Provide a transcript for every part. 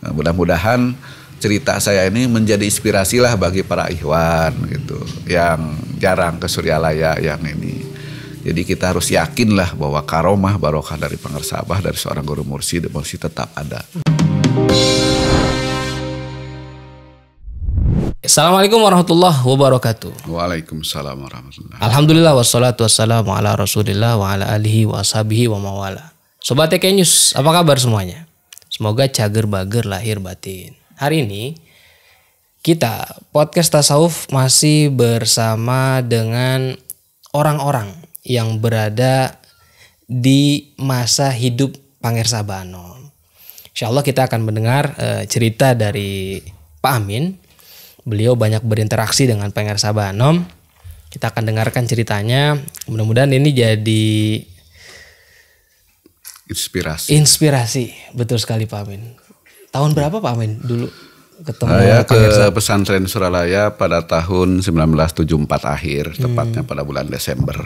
Nah, mudah-mudahan cerita saya ini menjadi inspirasi lah bagi para ikhwan gitu yang jarang ke Suryalaya yang ini. Jadi kita harus yakin lah bahwa karomah barokah dari pengersabah dari seorang guru mursyid tetap ada. Assalamualaikum warahmatullahi wabarakatuh. Waalaikumsalam warahmatullahi wabarakatuh. Alhamdulillah wassalatu wassalamu ala rasulillah wa ala alihi wa ashabihi wa mawala. Sobat TK News, apa kabar semuanya? Semoga cager bager lahir batin. Hari ini kita podcast tasawuf masih bersama dengan orang-orang yang berada di masa hidup Pangersabah Anom. Insyaallah kita akan mendengar cerita dari Pak Amin. Beliau banyak berinteraksi dengan Pangersabah Anom. Kita akan dengarkan ceritanya. Mudah-mudahan ini jadi inspirasi. Betul sekali Pak Amin. Tahun berapa Pak Amin dulu ketemu saya ke pesantren Suryalaya pada tahun 1974 akhir, tepatnya pada bulan Desember.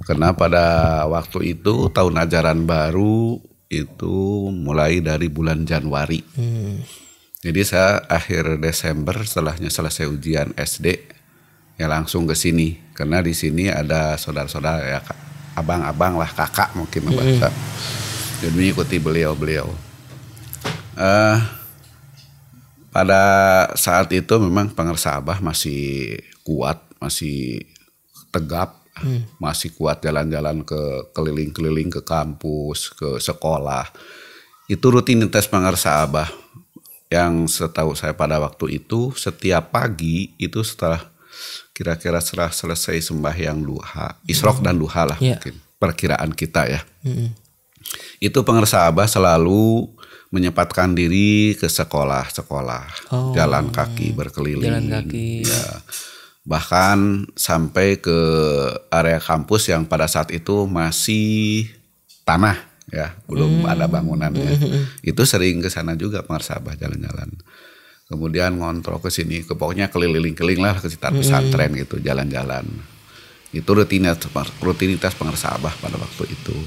Karena pada waktu itu tahun ajaran baru itu mulai dari bulan Januari. Jadi saya akhir Desember setelahnya selesai ujian SD ya langsung ke sini. Karena di sini ada saudara-saudara ya abang-abang lah, kakak mungkin bahasa. Jadi mengikuti beliau-beliau. Pada saat itu memang Pangersabah masih kuat, masih tegap, masih kuat jalan-jalan ke keliling-keliling ke kampus, ke sekolah. Itu rutinitas Pangersabah yang setahu saya pada waktu itu setiap pagi itu setelah kira-kira setelah selesai sembahyang duha, isrok dan duha lah mungkin perkiraan kita ya. Itu Pangersabah selalu menyempatkan diri ke sekolah-sekolah, jalan kaki berkeliling. Jalan kaki. Ya. Bahkan sampai ke area kampus yang pada saat itu masih tanah ya, belum ada bangunannya. Itu sering ke sana juga Pangersabah jalan-jalan. Kemudian ngontrol ke sini, pokoknya keliling-keliling lah ke sekitar pesantren gitu, jalan-jalan. Itu rutinitas Pangersabah pada waktu itu.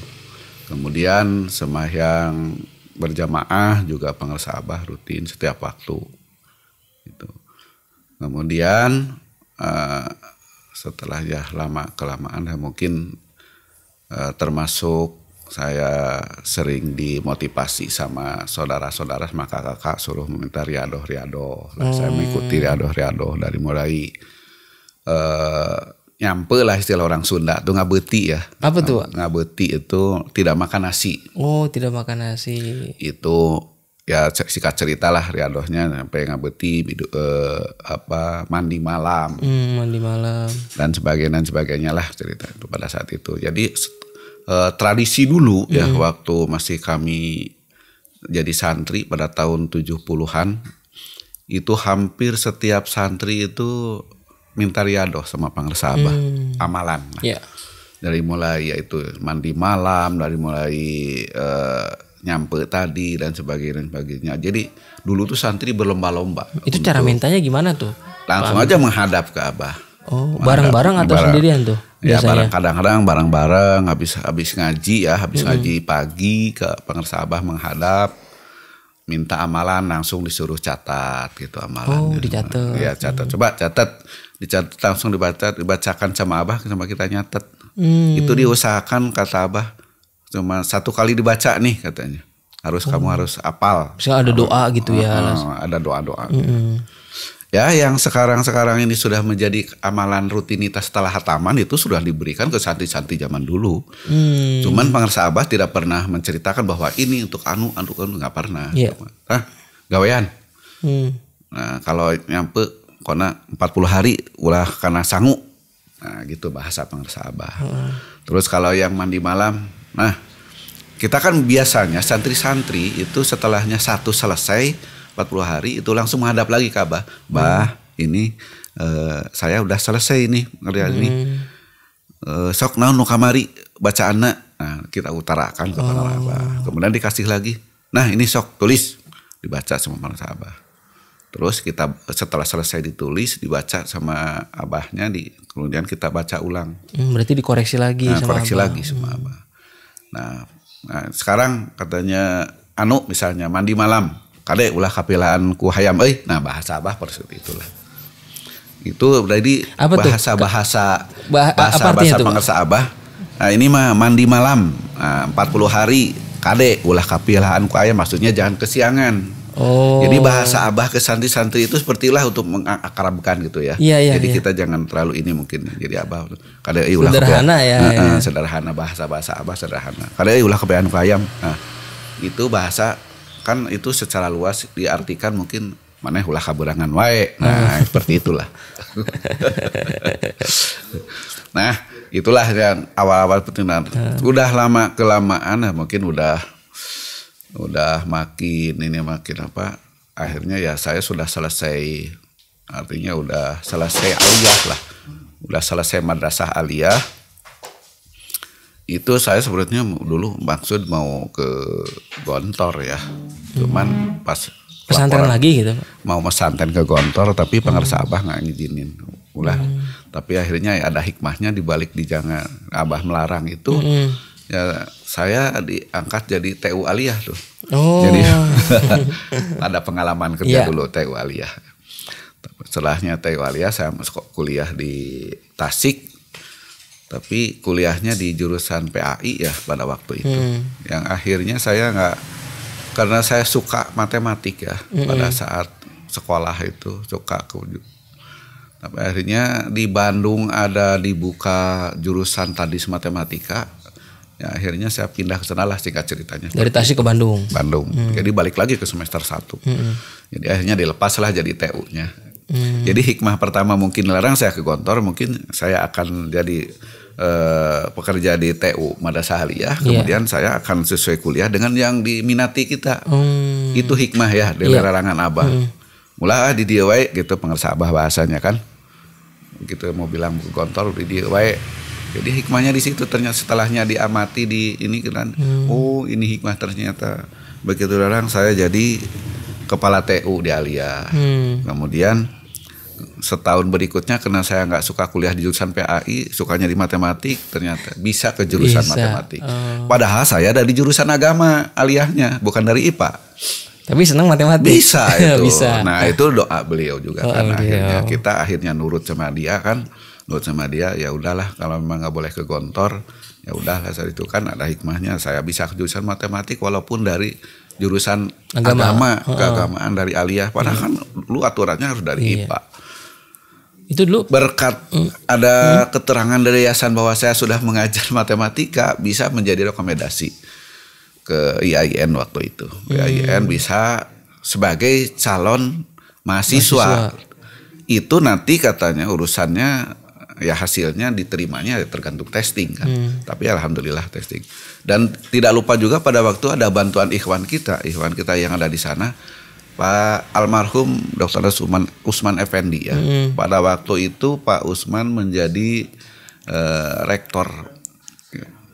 Kemudian sembahyang berjamaah juga Pangersabah rutin setiap waktu. Gitu. Kemudian setelah ya lama-kelamaan ya mungkin termasuk saya sering dimotivasi sama saudara-saudara, sama kakak-kakak suruh meminta riadoh. Saya mengikuti riadoh dari mulai nyampe lah istilah orang Sunda tuh ngabeti ya. Apa tuh? Ngabeti itu tidak makan nasi. Oh, tidak makan nasi. Itu ya singkat cerita lah riadohnya sampai ngabeti mandi malam. Mandi malam. Dan sebagainya lah cerita itu pada saat itu. Jadi tradisi dulu ya waktu masih kami jadi santri pada tahun 70-an itu hampir setiap santri itu minta riadoh sama Pangersabah, amalan. Yeah. Dari mulai yaitu mandi malam, dari mulai nyampe tadi dan sebagainya. Jadi dulu tuh santri berlomba-lomba. Itu cara mintanya gimana tuh? Langsung aja menghadap ke Abah. Oh, bareng-bareng atau sendirian tuh? Biasanya? Ya kadang-kadang bareng-bareng habis ngaji ya, ngaji pagi ke Pangersabah menghadap. Minta amalan langsung disuruh catat gitu amalannya. Oh, dicatat. Ya catat. Coba catat. Dicatat langsung dibacakan sama Abah sama kita nyatet. Itu diusahakan kata Abah cuma satu kali dibaca nih katanya. Kamu harus hafal. Misalnya ada doa gitu ya. Ada doa-doa. Ya yang sekarang ini sudah menjadi amalan rutinitas setelah hataman itu sudah diberikan ke santri-santri zaman dulu. Cuman Pangersabah tidak pernah menceritakan bahwa ini untuk anu nggak pernah. Yeah. Gawean. Nah kalau nyampe karena 40 hari ulah karena sangu. Nah gitu bahasa Pangersabah. Terus kalau yang mandi malam, nah kita kan biasanya santri-santri itu setelahnya satu selesai 40 hari itu langsung menghadap lagi ke Abah. Bah ini saya udah selesai nih ngerjain ini. Sok naon nu kamari bacaanna. Nah kita utarakan kepada Abah. Kemudian dikasih lagi. Nah ini sok tulis dibaca sama Pangersabah. Terus kita setelah selesai ditulis dibaca sama Abahnya kemudian kita baca ulang. Berarti dikoreksi lagi sama koreksi Abah. lagi sama Abah. Nah sekarang katanya misalnya mandi malam. kade ulah kapilaan ku hayam nah bahasa Abah seperti itulah. Itu berarti bahasa pangarsa Abah. Nah ini mah mandi malam 40 hari kade ulah kapilaan ku ayam, maksudnya jangan kesiangan. Jadi bahasa Abah ke santri-santri itu sepertilah untuk mengakrabkan gitu ya. Jadi kita jangan terlalu ini mungkin. Jadi Abah kade ulah sederhana sederhana, bahasa Abah sederhana. Kade ulah kapilaan ku ayam. Nah, itu bahasa kan itu secara luas diartikan mungkin maneh ulah kaberangan wae. Nah, seperti itulah. Nah, itulah yang awal-awal pertemuan. Udah lama kelamaan mungkin udah makin apa, akhirnya ya saya sudah selesai, artinya udah selesai aliyah lah, udah selesai madrasah aliyah. Itu saya sebetulnya dulu maksud mau ke Gontor ya, cuman pas pesantren lagi gitu, mau pesantren ke Gontor tapi pangarsa Abah nggak ngizinin ulah. Tapi akhirnya ya ada hikmahnya dibalik di jangan Abah melarang itu. Ya saya diangkat jadi TU Aliyah tuh. Jadi ada pengalaman kerja dulu TU Aliyah. Setelahnya TU Aliyah saya masuk kuliah di Tasik. Tapi kuliahnya di jurusan PAI ya pada waktu itu. Yang akhirnya saya nggak, karena saya suka matematik ya pada saat sekolah itu suka tapi akhirnya di Bandung ada dibuka jurusan Tadis Matematika. Ya, akhirnya saya pindah ke sana lah singkat ceritanya. Dari Tasik ke Bandung. Jadi balik lagi ke semester 1. Jadi akhirnya dilepas lah jadi TU-nya. Jadi hikmah pertama mungkin larang saya ke Gontor, mungkin saya akan jadi pekerja di TU Madrasah Aliyah. Kemudian saya akan sesuai kuliah dengan yang diminati kita. Itu hikmah ya dari larangan Abah. Mula di dia wae gitu pangarsa Abah bahasanya kan. Gitu mau bilang ke Gontor di dia wae. Jadi hikmahnya di situ, ternyata setelahnya diamati di ini kan, ini hikmah ternyata. Begitu larang saya jadi kepala TU di Aliyah. Kemudian setahun berikutnya karena saya nggak suka kuliah di jurusan PAI, sukanya di matematik, ternyata bisa ke jurusan matematik. Padahal saya dari jurusan agama Aliyahnya, bukan dari IPA. Tapi senang matematik. Bisa itu. Nah itu doa beliau juga kan. Akhirnya nurut sama dia kan. Menurut sama dia ya udahlah, kalau memang nggak boleh ke Gontor ya udahlah, saat itu kan ada hikmahnya saya bisa ke jurusan matematik walaupun dari jurusan agama keagamaan dari Aliyah, padahal kan lu aturannya harus dari IPA. Itu dulu berkat ada keterangan dari yayasan bahwa saya sudah mengajar matematika, bisa menjadi rekomendasi ke IAIN waktu itu. IAIN bisa sebagai calon mahasiswa. Itu nanti katanya urusannya ya hasilnya diterimanya tergantung testing kan. Tapi alhamdulillah testing. Dan tidak lupa juga pada waktu ada bantuan ikhwan kita yang ada di sana, Pak almarhum Dr. Usman Effendi ya. Pada waktu itu Pak Usman menjadi rektor,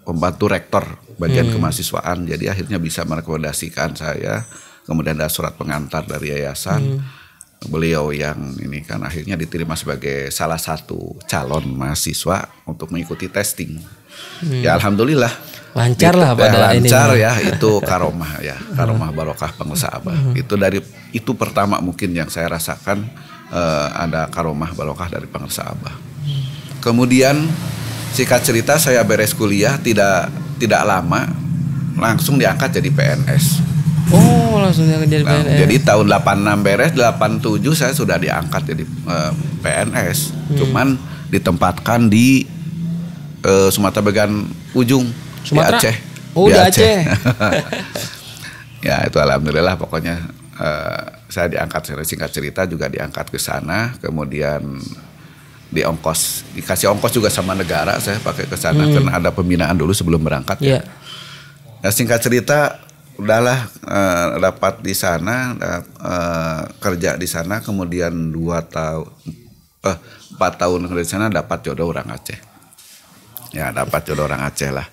pembantu rektor bagian kemahasiswaan. Jadi akhirnya bisa merekomendasikan saya. Kemudian ada surat pengantar dari yayasan. Beliau yang ini kan akhirnya diterima sebagai salah satu calon mahasiswa untuk mengikuti testing. Ya alhamdulillah lancar gitu, lah pada lancar ini. Ya itu karomah ya, karomah barokah pangarsa Abah. Itu pertama mungkin yang saya rasakan, ada karomah barokah dari pangarsa Abah. Kemudian singkat cerita saya beres kuliah tidak lama langsung diangkat jadi PNS. Langsung jadi PNS. Jadi tahun 86 beres, 87 saya sudah diangkat jadi PNS. Cuman ditempatkan di Sumatera bagian ujung, Sumatera? Di Aceh. Di Aceh. Ya itu alhamdulillah pokoknya saya diangkat, singkat cerita juga diangkat ke sana, kemudian dikasih ongkos juga sama negara, saya pakai ke sana karena ada pembinaan dulu sebelum berangkat. Ya. Nah, singkat cerita udahlah dapat di sana, kerja di sana, kemudian 4 tahun kerja di sana dapat jodoh orang Aceh. Ya dapat jodoh orang Aceh lah.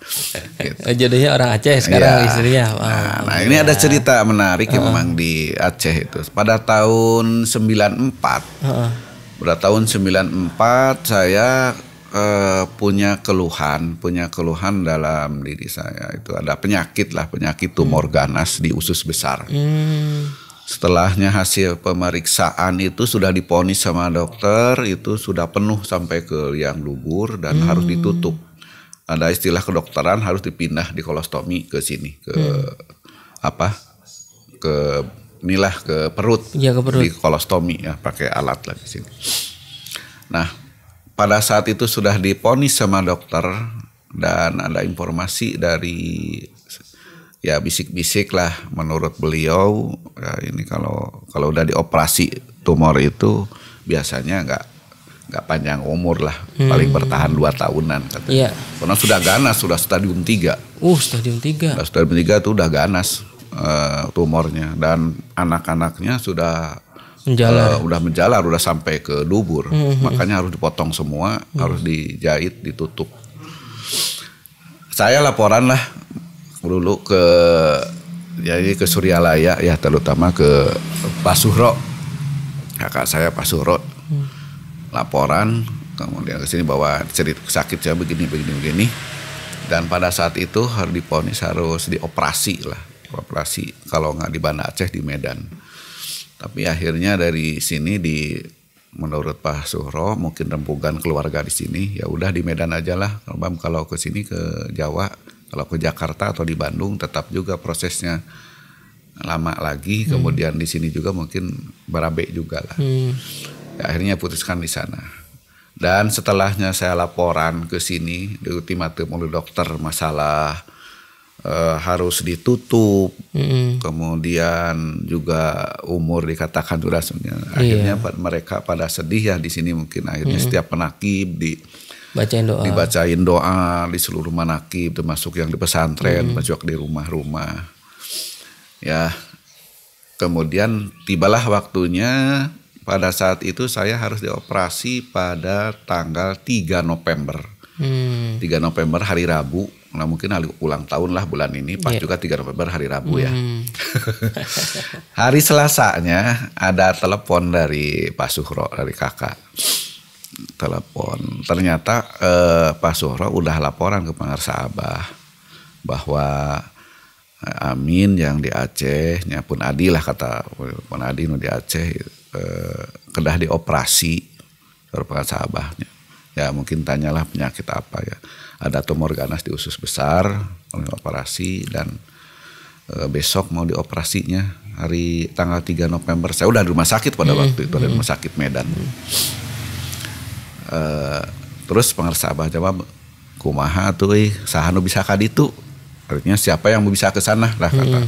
Gitu. Jodohnya orang Aceh sekarang istrinya. Nah ini ada cerita menarik yang memang di Aceh itu. Pada tahun 94. Pada tahun 94 saya punya keluhan dalam diri saya, itu ada penyakit tumor ganas di usus besar. Setelahnya hasil pemeriksaan itu sudah diponis sama dokter, itu sudah penuh sampai ke liang lugur dan harus ditutup. Ada istilah kedokteran harus dipindah di kolostomi ke sini, ke ke inilah ke perut, Ya, ke perut. di kolostomi ya, pakai alat lah di sini. Nah, pada saat itu sudah diponis sama dokter dan ada informasi dari ya bisik-bisik lah menurut beliau, ya ini kalau udah dioperasi tumor itu biasanya nggak panjang umur lah, paling bertahan 2 tahunan katanya. Iya. Karena sudah ganas, sudah stadium 3. Stadium 3. Stadium 3 itu udah ganas tumornya dan anak-anaknya sudah menjalar, udah sampai ke dubur. Makanya harus dipotong semua, harus dijahit, ditutup. Saya laporan lah dulu ke Suryalaya ya, terutama ke Pak Suhro, kakak saya Pak Suhro. Laporan, kemudian ke sini bahwa cerita sakit saya begini, dan pada saat itu harus diponis harus dioperasi lah, kalau nggak di Banda Aceh di Medan. Tapi akhirnya dari sini menurut Pak Suhro mungkin rembugan keluarga di sini, ya udah di Medan aja lah. Kalau ke sini ke Jawa, kalau ke Jakarta atau di Bandung tetap juga prosesnya lama lagi. Kemudian di sini juga mungkin berabe juga lah. Ya, akhirnya putuskan di sana. Dan setelahnya saya laporan ke sini di ultimatum oleh dokter masalah harus ditutup, kemudian juga umur dikatakan sudah sebenarnya. Akhirnya mereka pada sedih ya di sini mungkin akhirnya setiap penakib dibacain doa di seluruh manakib, termasuk yang di pesantren, masuk di rumah-rumah. Ya, kemudian tibalah waktunya. Pada saat itu saya harus dioperasi pada tanggal 3 November. 3 November hari Rabu. Nah mungkin ulang tahun lah bulan ini. Pas juga 3 November hari Rabu ya. Hari Selasanya ada telepon dari Pak Suhro, dari kakak. Telepon. Ternyata Pak Suhro udah laporan ke Pangarsa Abah bahwa Amin yang di Aceh, pun Adi lah kata pun Adi di Aceh, kedah dioperasi baru Pangarsa Abahnya. Ya mungkin tanyalah penyakit apa ya. Ada tumor ganas di usus besar, mau dioperasi dan besok mau dioperasinya hari tanggal 3 November. Saya udah di rumah sakit pada waktu itu, ada rumah sakit Medan. Terus Pangarsa Abah jawab, kumaha tuh sahanu bisa kaditu. Artinya siapa yang bisa ke sana lah kata.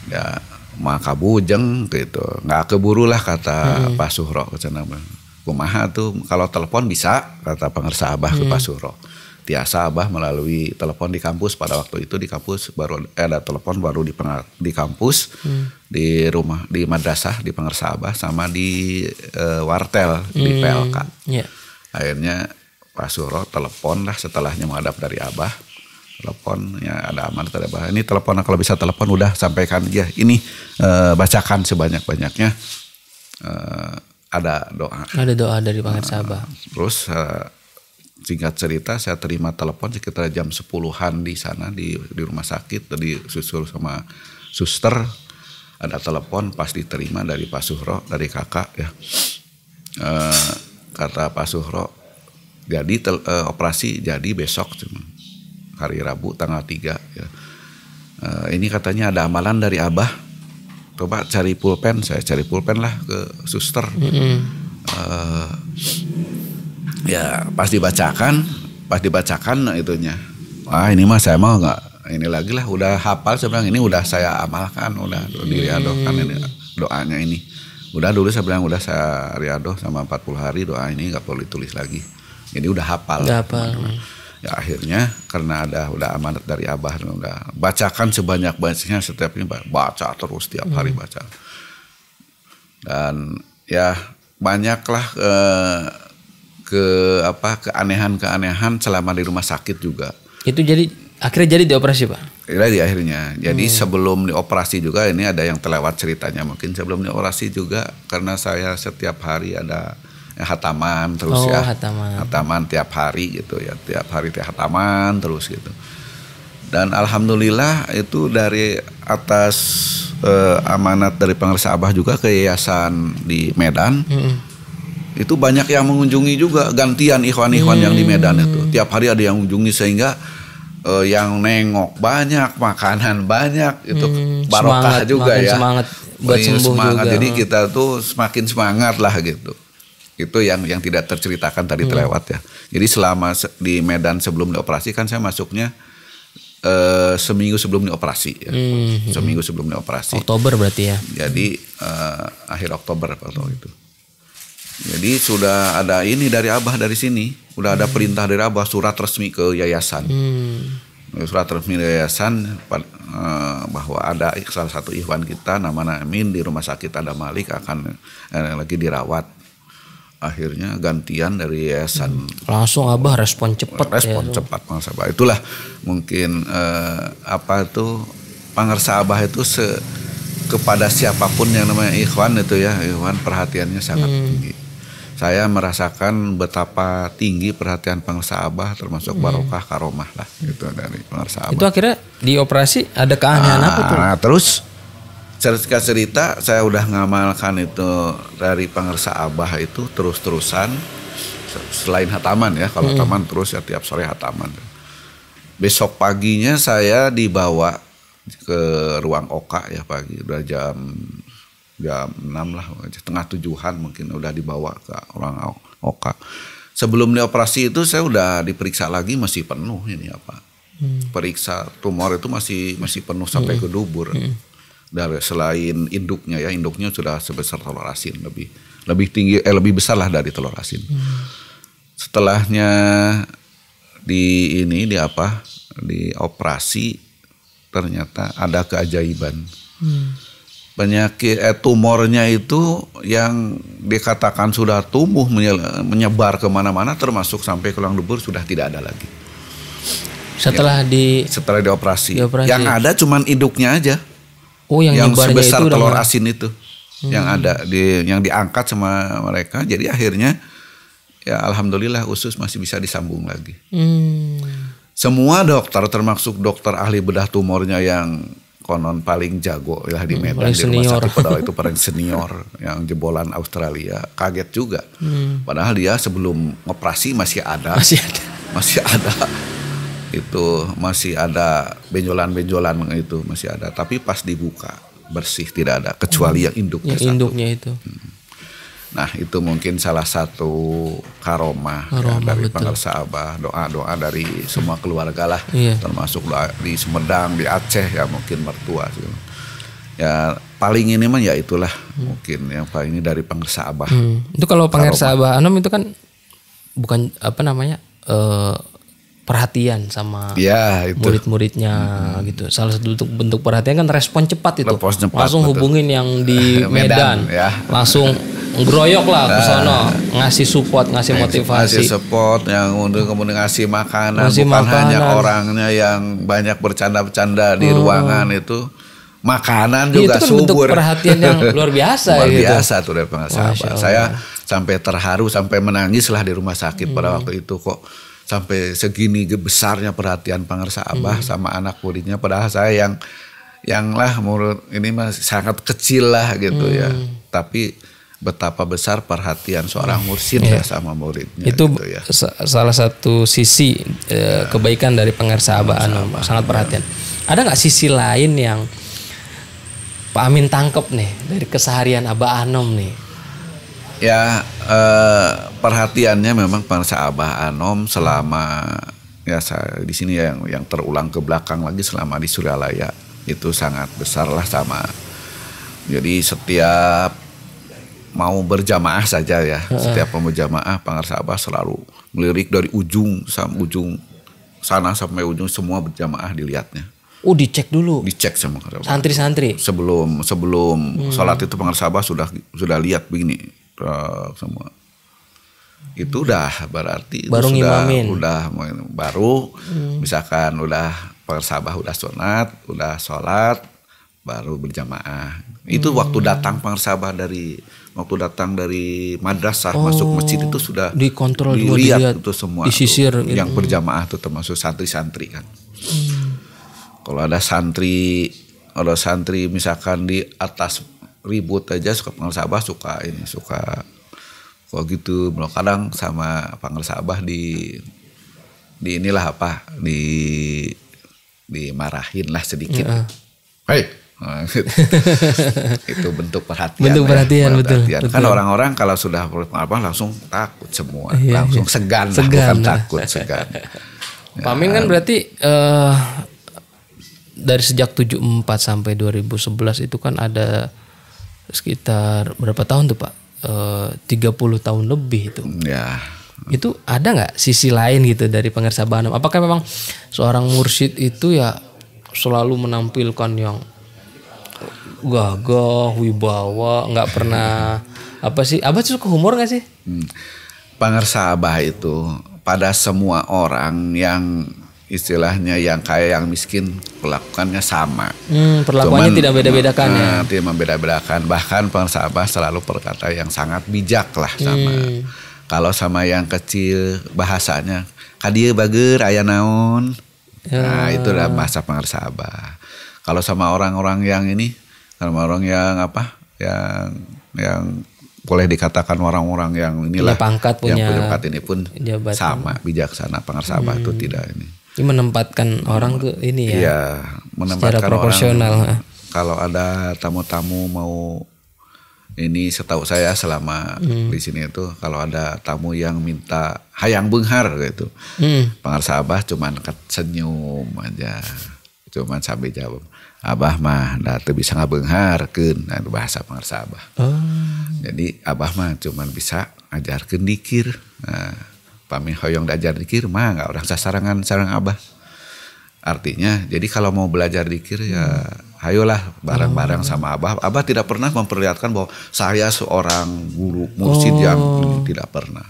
Ya maka bujeng gitu, nggak keburu lah kata Pak Suhro ke sana. Kumaha tuh kalau telepon bisa kata Pangarsa Abah ke Pak Suhro. Tiasa Abah melalui telepon di kampus, pada waktu itu di kampus baru ada telepon baru di kampus, di rumah di madrasah di Pangarsa Abah sama di wartel di PLK. Akhirnya Pak Suhro telepon lah setelahnya menghadap dari Abah. Teleponnya ada amanat dari Abah. Ini telepon, kalau bisa telepon udah sampaikan aja. Ini bacakan sebanyak-banyaknya. Ada doa. Ada doa dari Pangarsa Abah. Terus singkat cerita saya terima telepon sekitar jam 10-an di sana di rumah sakit, tadi susul sama suster. Ada telepon pas diterima dari Pak Suhro, dari kakak ya. Kata Pak Suhro, jadi operasi jadi besok hari Rabu tanggal 3 ya. Ini katanya ada amalan dari Abah. Coba cari pulpen, saya cari pulpen lah ke suster. Ya pas dibacakan itunya. Wah ini mah saya mau nggak ini lagi lah, udah hafal sebenarnya, ini udah saya amalkan, udah diriadohkan ini doanya ini. Udah dulu saya bilang udah saya riadoh sama 40 hari doa ini nggak perlu ditulis lagi. Jadi udah hafal. Ya akhirnya karena udah amanat dari Abah, udah bacakan sebanyak-banyaknya setiap ini, baca terus tiap hari baca. Dan ya banyaklah keanehan-keanehan selama di rumah sakit juga. Itu jadi akhirnya jadi dioperasi Pak? Akhirnya. Jadi sebelum dioperasi juga ini ada yang terlewat ceritanya, mungkin sebelum dioperasi juga karena saya setiap hari ada hataman terus hataman tiap hari gitu ya, tiap hari hataman terus gitu. Dan alhamdulillah itu dari atas amanat dari Pengarsa Abah juga ke yayasan di Medan. Itu banyak yang mengunjungi juga, gantian ikhwan-ikhwan yang di Medan itu. Tiap hari ada yang mengunjungi sehingga yang nengok banyak, makanan banyak, itu barokah semangat, juga ya. Semangat buat sembuh semangat juga. Jadi kita tuh semakin semangat lah gitu. Itu yang tidak terceritakan tadi terlewat ya. Jadi selama di Medan sebelum dioperasi kan saya masuknya seminggu sebelum dioperasi ya. Seminggu sebelum dioperasi. Oktober berarti ya. Jadi akhir Oktober waktu itu. Jadi sudah ada ini dari Abah dari sini, udah ada perintah dari Abah, surat resmi ke yayasan. Surat resmi yayasan bahwa ada salah satu ikhwan kita namanya Amin di rumah sakit Adam Malik akan lagi dirawat. Akhirnya gantian dari yayasan. Langsung Abah respon cepat. Cepat Pengarsa Abah. Itulah mungkin Pengarsa Abah itu kepada siapapun yang namanya ikhwan itu ya, ikhwan perhatiannya sangat tinggi. Saya merasakan betapa tinggi perhatian Pengarsa Abah, termasuk barokah karomah lah gitu dari Pengarsa Abah. Itu akhirnya di operasi ada keanehan apa tuh? Nah, terus cerita saya udah ngamalkan itu dari Pengarsa Abah itu terus-terusan selain hataman ya. Kalau hataman terus ya tiap sore hataman. Besok paginya saya dibawa ke ruang Oka ya pagi, udah jam 6 lah, setengah 7-an mungkin udah dibawa ke ruang Oka. Sebelum dioperasi itu saya udah diperiksa lagi, masih penuh ini apa. Periksa tumor itu masih penuh sampai ke dubur. Dari selain induknya ya, induknya sudah sebesar telur asin, lebih tinggi lebih besar lah dari telur asin. Setelahnya dioperasi ternyata ada keajaiban. Penyakit tumornya itu yang dikatakan sudah tumbuh menyebar kemana-mana termasuk sampai ke tulang dubur sudah tidak ada lagi. Setelah dioperasi. Yang ada cuman induknya aja. Oh, yang sebesar itu telur asin itu. Yang ada yang diangkat sama mereka. Jadi akhirnya ya alhamdulillah usus masih bisa disambung lagi. Semua dokter termasuk dokter ahli bedah tumornya yang konon paling jago ya di Medan di rumah sakit Padahal itu paling senior yang jebolan Australia, kaget juga. Padahal dia sebelum operasi masih ada masih ada benjolan-benjolan itu masih ada, tapi pas dibuka bersih, tidak ada kecuali yang induknya itu. Nah itu mungkin salah satu karomah ya, dari Pengarsa Abah, doa-doa dari semua keluarga lah, termasuk doa di Sumedang, di Aceh ya mungkin mertua gitu. Ya paling ini mah ya itulah mungkin yang paling ini dari Pengarsa Abah. Itu kalau Pengarsa Abah Anom itu kan bukan perhatian sama murid-muridnya gitu. Salah satu bentuk perhatian kan respon cepat itu. Langsung hubungin yang di Medan ya. Langsung ngeroyok lah ke sono, ngasih support, ngasih motivasi. Ngasih support yang untuk kemudian ngasih makanan, hanya orangnya yang banyak bercanda-bercanda di ruangan itu. Makanan juga itu kan subur. Bentuk perhatian yang luar biasa luar gitu. biasa tuh dari Pengarsa Abah. Saya sampai terharu, sampai menangis lah di rumah sakit pada waktu itu, kok sampai segini besarnya perhatian Pengarsa Abah sama anak muridnya, padahal saya yang lah murid ini masih sangat kecil lah gitu ya. Tapi betapa besar perhatian seorang mursyid ya sama muridnya. Itu gitu ya. Salah satu sisi kebaikan dari Pengarsa Abah Anom, sangat perhatian. Ada nggak sisi lain yang Pak Amin tangkep nih dari keseharian Abah Anom nih? Ya perhatiannya memang Pengarsa Abah Anom selama ya saya di sini yang terulang ke belakang lagi selama di Suryalaya itu sangat besar lah sama. Jadi setiap mau berjamaah saja ya, setiap mau berjamaah Pengarsa Abah selalu melirik dari ujung sampai ujung sana sampai ujung semua berjamaah dilihatnya. Oh, dicek dulu. Dicek sama santri-santri. Sebelum sholat itu Pengarsa Abah sudah lihat begini semua. Itu udah berarti baru itu ngimamin. baru misalkan udah Pengarsa Abah udah sunat, udah sholat, baru berjamaah. Itu waktu datang Pengarsa Abah waktu datang dari madrasah masuk masjid itu sudah dikontrol, dilihat itu semua disisir tuh, yang berjamaah itu termasuk santri-santri kan. Kalau ada santri kalau santri misalkan di atas ribut aja suka Pangersa Abah suka kok gitu. Kadang sama Pangersa Abah di inilah apa dimarahin lah sedikit. Hei, itu bentuk perhatian. Bentuk perhatian, betul. Kan orang-orang kalau sudah apa langsung takut semua, langsung segan. Bukan takut, segan. Pak Amin kan berarti dari sejak 74 sampai 2011 itu kan ada sekitar berapa tahun tuh Pak? 30 tahun lebih itu. Ya. Itu ada nggak sisi lain gitu dari Pangersa Abah Hanum? Apakah memang seorang mursyid itu ya selalu menampilkan yang gagah, wibawa, nggak pernah apa sih? Abah suka humor nggak sih? Pangersa Abah itu pada semua orang yang istilahnya yang kaya yang miskin perlakuannya sama. Perlakuannya tidak beda-bedakan ya. Tidak membeda-bedakan. Bahkan Pangersa Abah selalu berkata yang sangat bijak lah sama. Kalau sama yang kecil bahasanya kadieu bager aya naon. Nah, itu adalah bahasa Pangersa Abah. Kalau sama orang-orang yang ini, sama orang yang apa? Yang boleh dikatakan orang-orang yang inilah punya pangkat, yang punya pangkat ini pun jabatan. sama bijaksana. Pangersa Abah itu tidak ini. Ini menempatkan orang tuh ini ya. Iya, menempatkan secara proporsional. Orang, kalau ada tamu-tamu mau ini setahu saya selama di sini itu kalau ada tamu yang minta hayang beunghar gitu. Pangersa Abah cuman senyum aja. Cuman sambil jawab, Abah mah da teu bisa ngabeungharkeun. Nah, bahasa Pangersa Abah. Jadi Abah mah cuman bisa ngajarkeun dikir. Nah, pami hoyong diajar dikir mah enggak orang sasarangan sareng Abah. Artinya jadi kalau mau belajar dikir ya hayolah bareng-bareng sama Abah. Abah tidak pernah memperlihatkan bahwa saya seorang guru mursyid yang tidak pernah.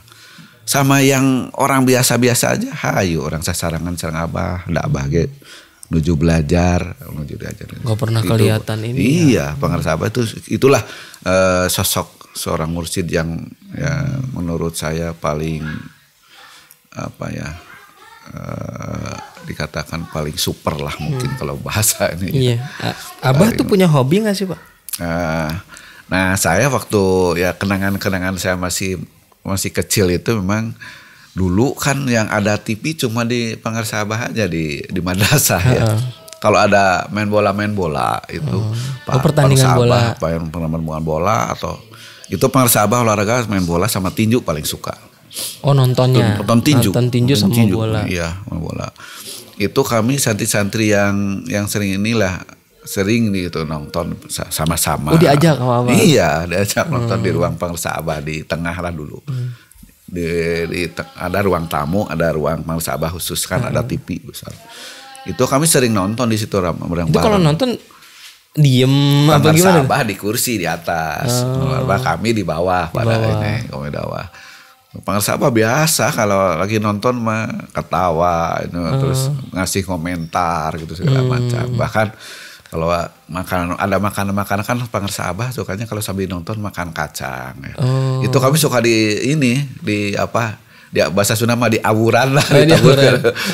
Sama yang orang biasa-biasa aja hayo orang sasarangan sareng Abah, ndak Abah ge nuju belajar. Gak pernah itu, kelihatan ini. Iya, Pangersa Abah itulah sosok seorang mursyid yang ya menurut saya paling apa ya dikatakan paling super lah mungkin kalau bahasa ini. Iya. Abah tuh punya hobi nggak sih Pak? Nah saya waktu ya kenangan saya masih kecil itu memang dulu kan yang ada TV cuma di Pangersa Abah aja di madrasah ya. Kalau ada main bola itu pertandingan bola, pertandingan bola atau itu Pangersa Abah olahraga main bola sama tinju paling suka. Oh nontonnya. Nonton tinju sama bola. Iya, bola. Itu kami santri-santri yang sering gitu nonton sama-sama. Oh diajak sama Abah. Iya, diajak nonton di ruang Pangersa Abah di tengah lah dulu. Ada ruang tamu, ada ruang Pangersa Abah khusus kan ada TV besar. Itu kami sering nonton di situ bareng-bareng. Itu kalau nonton diem apa gimana? Pangersa Abah di kursi di atas, kami di bawah pada ini, kami di bawah. Pangersa Abah biasa kalau lagi nonton mah ketawa terus ngasih komentar gitu segala macam. Bahkan kalau ada makanan kan Pangersa Abah sukanya kalau sambil nonton makan kacang ya. Itu kami suka di apa di bahasa Sunda mah diawuran lah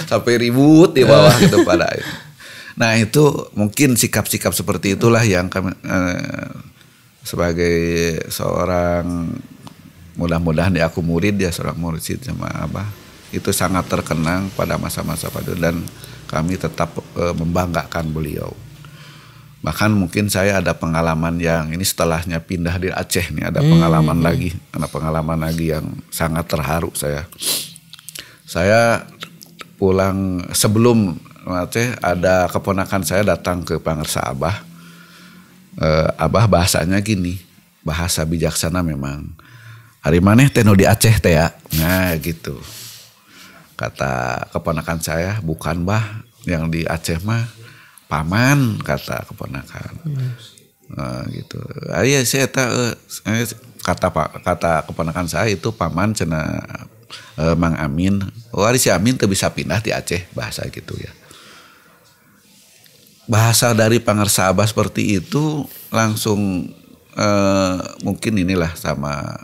sampai ribut di bawah gitu pada itu. Nah itu mungkin sikap-sikap seperti itulah yang kami sebagai seorang mudah-mudahan di aku murid ya seorang mursyid sama Abah itu sangat terkenang pada masa-masa pada dan kami tetap membanggakan beliau. Bahkan mungkin saya ada pengalaman yang ini setelahnya pindah di Aceh nih ada pengalaman lagi yang sangat terharu saya. Saya pulang sebelum Aceh ada keponakan saya datang ke Pangersa Abah. Abah bahasanya gini, bahasa bijaksana memang. Hari maneh teh nu di Aceh teh ya. Nah gitu. Kata keponakan saya, bukan bah yang di Aceh mah paman kata keponakan. Gitu. Iya saya kata keponakan saya itu paman cenah Mang Amin. Oh ari si Amin teu bisa pindah di Aceh bahasa gitu ya. Bahasa dari Pangersa Abah seperti itu langsung mungkin inilah sama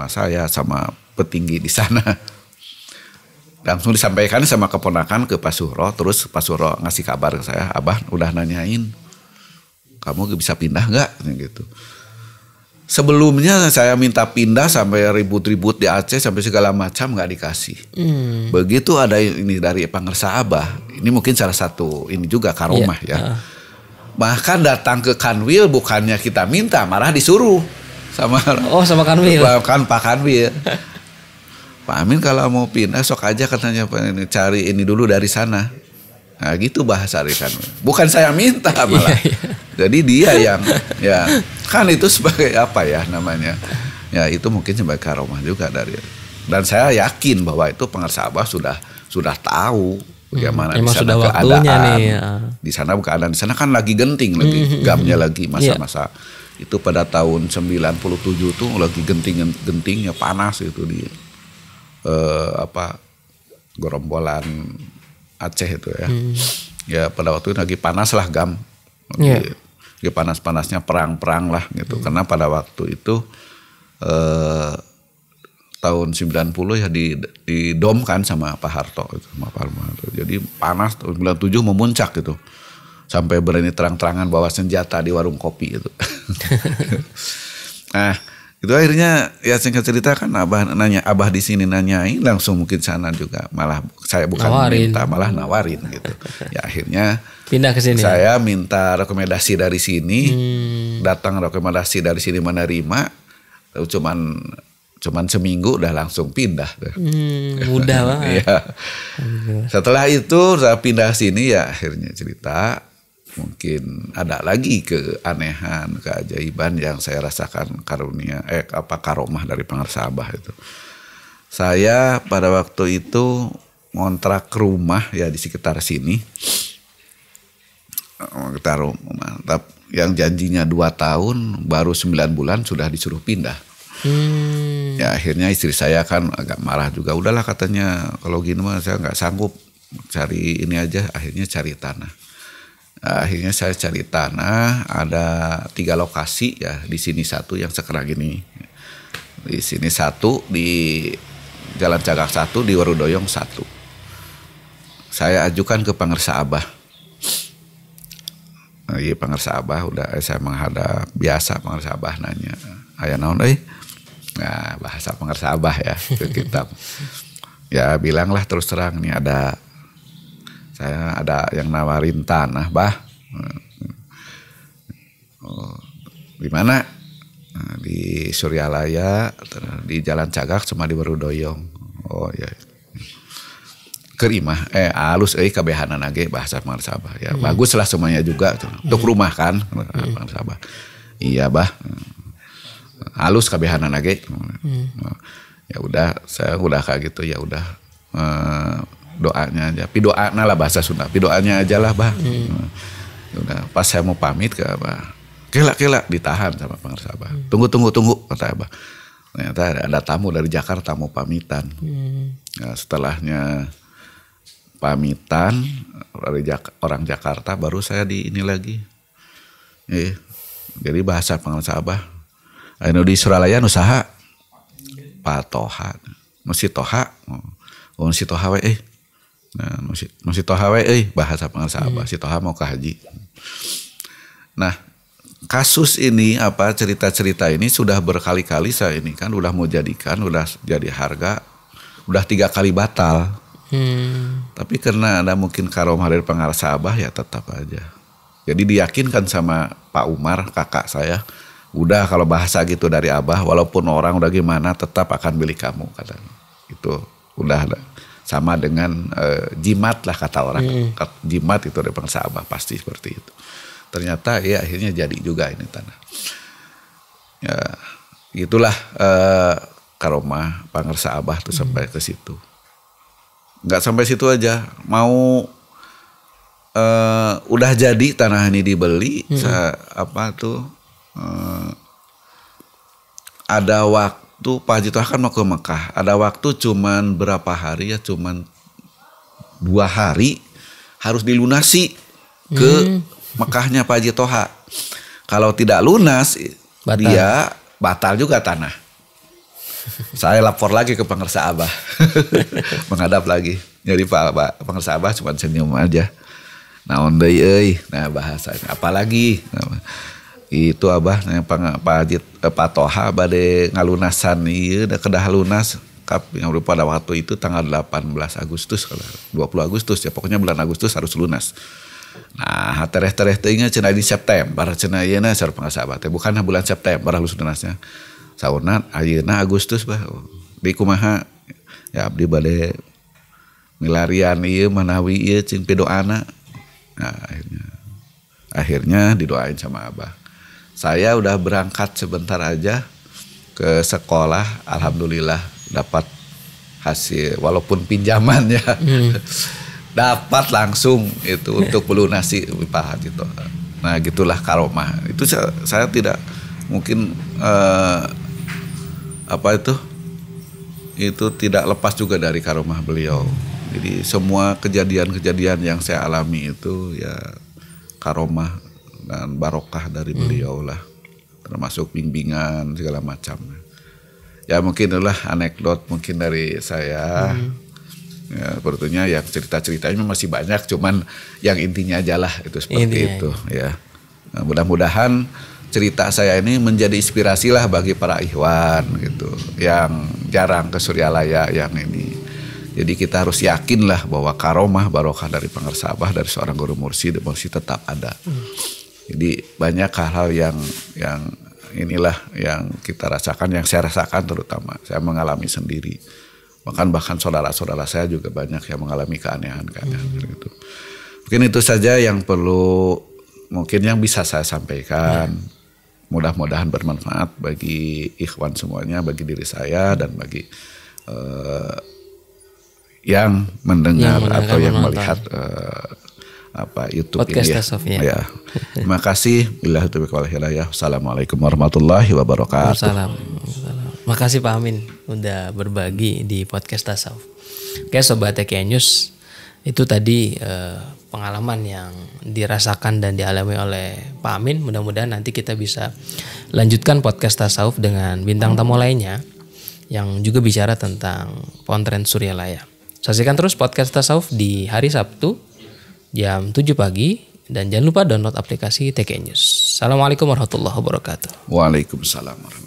saya sama petinggi di sana langsung disampaikan sama keponakan ke Pak Suhro, terus Pak Suhro ngasih kabar ke saya, Abah udah nanyain kamu bisa pindah nggak gitu. Sebelumnya saya minta pindah sampai ribut-ribut di Aceh sampai segala macam nggak dikasih. Begitu ada ini dari Pangersa Abah, ini mungkin salah satu ini juga karomah ya. Bahkan datang ke Kanwil bukannya kita minta, malah disuruh sama Kanwil. Kan Pak Kanwil. Pak Amin kalau mau pindah sok aja katanya cari ini dulu dari sana. Nah gitu bahasa Rikan. Bukan saya minta malah. Jadi dia yang ya kan itu sebagai apa ya namanya. Ya itu mungkin sebagai karomah juga dari. Dan saya yakin bahwa itu Pangersa Abah sudah tahu bagaimana di sana keadaan. Nih, Di sana keadaan di sana kan lagi genting lagi gamnya lagi masa-masa itu pada tahun 97 tuh lagi gentingnya panas itu di gerombolan Aceh itu ya. Ya pada waktu itu lagi panas lah gam. Lagi panas-panasnya perang-perang lah gitu. Karena pada waktu itu tahun 90 ya didomkan sama Pak Harto sama Pak Harto. Jadi panas tahun 97 memuncak gitu. Sampai berani terang-terangan bawa senjata di warung kopi itu. Nah, itu akhirnya ya singkat cerita kan Abah di sini nanyain langsung mungkin sana juga malah saya bukan minta malah nawarin gitu. Ya akhirnya pindah ke sini. Saya minta rekomendasi dari sini, datang rekomendasi dari sini menerima, cuman seminggu udah langsung pindah. Mudah banget. Ya. Setelah itu saya pindah sini ya akhirnya cerita. Mungkin ada lagi keanehan, keajaiban yang saya rasakan karomah dari Pangersa Abah itu. Saya pada waktu itu ngontrak rumah ya di sekitar sini. Kita rumah, yang janjinya 2 tahun, baru 9 bulan sudah disuruh pindah. Ya akhirnya istri saya kan agak marah juga. Udahlah katanya kalau gini mah saya nggak sanggup cari ini aja. Akhirnya cari tanah. Akhirnya saya cari tanah, ada 3 lokasi ya, di sini 1 yang sekarang ini, di sini 1 di Jalan Cagak 1 di Warudoyong 1. Saya ajukan ke Pangersa Abah. Iya Pangersa Abah udah saya menghadap biasa Pangersa Abah nanya, aya naon euy? Nah bahasa Pangersa Abah ya ke kita. Ya bilanglah terus terang nih saya ada yang nawarin tanah, Bah. Di mana? Di Suryalaya, di Jalan Cagak sama di Warudoyong. Oh ya. Kerimah, alus kabehanan age bahasa Pangersa Abah. Ya bagus lah semuanya juga. Untuk rumah kan, Pangersa Abah. Iya, Bah. Halus kabehanan age. Ya udah, saya udah kayak gitu ya udah. Doanya aja, pidoana lah bahasa Sunda, pidoanya aja lah Bah. Udah pas saya mau pamit ke Abah, kela ditahan sama Pangersa Abah. Tunggu kata Abah. Ternyata ada tamu dari Jakarta mau pamitan. Nah, setelahnya pamitan dari orang Jakarta baru saya di ini lagi. Jadi bahasa Pangersa Abah. Anu di Suralaya usaha Pak Toha, Nusi Toha, Nusi Toha we Nah, masih toha we bahasa Pangersa Abah, si toha mau ke haji. Nah, kasus ini cerita-cerita ini sudah berkali-kali saya ini kan udah mau jadikan, udah jadi harga, udah 3 kali batal. Tapi karena ada mungkin karomah dari Pangersa Abah ya tetap aja. Jadi diyakinkan sama Pak Umar, kakak saya, udah kalau bahasa gitu dari Abah, walaupun orang udah gimana tetap akan beli kamu katanya. Itu udah ada. Sama dengan jimat lah kata orang. Jimat itu dari Pangersa Abah pasti seperti itu. Ternyata ya akhirnya jadi juga ini tanah. Ya itulah karomah Pangersa Abah tuh sampai ke situ. Nggak sampai situ aja. Mau udah jadi tanah ini dibeli. Ada waktu Pak Haji Toha kan mau ke Mekah. Ada waktu cuman berapa hari ya, cuman 2 hari harus dilunasi ke Mekahnya Pak Haji Toha. Kalau tidak lunas dia batal juga tanah. Saya lapor lagi ke Pangersa Abah. Menghadap lagi. Jadi Pak Pangersa Abah cuma senyum aja. naon deui euy. Nah bahasanya apalagi itu Abah Pak Toha bade ngalunasan ieu da kedah lunas yang pada waktu itu tanggal 18 Agustus kalau 20 Agustus ya pokoknya bulan Agustus harus lunas. Nah tereh-tereh teuing cenah di September cenah ieu na sareng pangasahabat teh bukan bulan September halus lunasnya. Saurna ayeuna Agustus bah di kumaha ya abdi bade milarian ieu manawi ieu cing pidoana. Nah akhirnya didoain sama Abah. Saya udah berangkat sebentar aja ke sekolah, alhamdulillah dapat hasil walaupun pinjaman ya. Dapat langsung itu untuk melunasi Pak Haji Toha. Nah gitulah karomah. Itu saya tidak mungkin itu tidak lepas juga dari karomah beliau. Jadi semua kejadian-kejadian yang saya alami itu ya karomah dan barokah dari beliau lah. Termasuk bimbingan segala macam. Ya mungkin itulah anekdot mungkin dari saya. Ya, sebetulnya yang cerita-ceritanya masih banyak, cuman yang intinya aja lah itu seperti itu ya. Nah, mudah-mudahan cerita saya ini menjadi inspirasi lah bagi para ikhwan gitu, yang jarang ke Suryalaya yang ini. Jadi kita harus yakin lah bahwa karomah barokah dari pengarsa Abah dari seorang guru mursyid masih tetap ada. Jadi banyak hal-hal yang inilah yang kita rasakan, yang saya rasakan terutama saya mengalami sendiri. Bahkan saudara-saudara saya juga banyak yang mengalami keanehan-keanehan gitu. Mungkin itu saja yang perlu mungkin yang bisa saya sampaikan. Mudah-mudahan bermanfaat bagi ikhwan semuanya, bagi diri saya dan bagi yang mendengar atau yang melihat YouTube podcast ini ya. Terima kasih. Billahi taufiq wal hidayah. Assalamualaikum warahmatullahi wabarakatuh. Waalaikumsalam. Makasih Pak Amin udah berbagi di podcast Tasawuf. Oke Sobat TKI News, itu tadi pengalaman yang dirasakan dan dialami oleh Pak Amin. Mudah-mudahan nanti kita bisa lanjutkan podcast Tasawuf dengan bintang tamu lainnya yang juga bicara tentang Pontren Suryalaya. Saksikan terus podcast Tasawuf di hari Sabtu jam 7 pagi dan jangan lupa download aplikasi TKI News. Assalamualaikum warahmatullahi wabarakatuh. Waalaikumsalam warahmatullahi wabarakatuh.